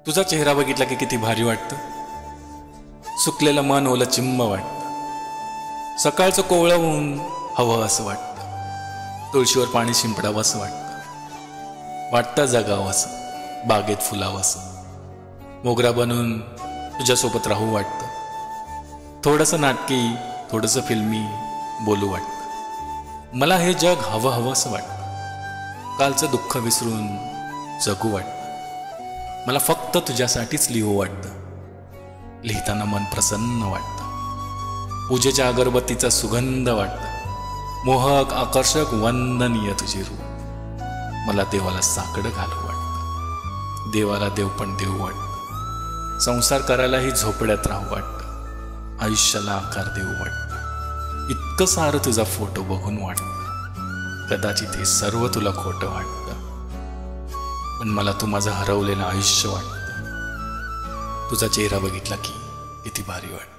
तुझा चेहरा बघितला की किती भारी वाटतं. सुकलेलं मन ओलं चिंब वाटतं. सकाळचं कोवळं ऊन हवं असं वाटतं. तुळशीवर पाणी शिंपडावं असं वाटतं जगावं असं, बागेत फुलावं असं, मोगरा बनून तुझ्यासोबत राहू वाटतं. थोडंसं नाटकी, थोडंसं फिल्मी बोलू वाटतं. मला हे जग हवं असं वाटतं. कालचं दुःख विसरून जगू वाटतं. मला फक्त तुझ्यासाठीच लिहू वाटतं. लिहिताना मन प्रसन्न वाटतं. पूजेच्या अगरबत्तीचा सुगंध वाटतं. मोहक आकर्षक वंदनीय तुझी रूप. मला देवाला साकडं घालू वाटतं. देवाला देव पण देऊ वाटतं. संसार करायलाही झोपड्यात राहू वाटतं. आयुष्याला आकार देऊ वाटतं. इतकं सारं तुझा फोटो बघून वाटतं. कदाचित हे सर्व तुला खोटं वाटतं, पण मला तू माझं हरवलेलं आयुष्य वाटतं. तुझा चेहरा बघितला की किती भारी वाटतं.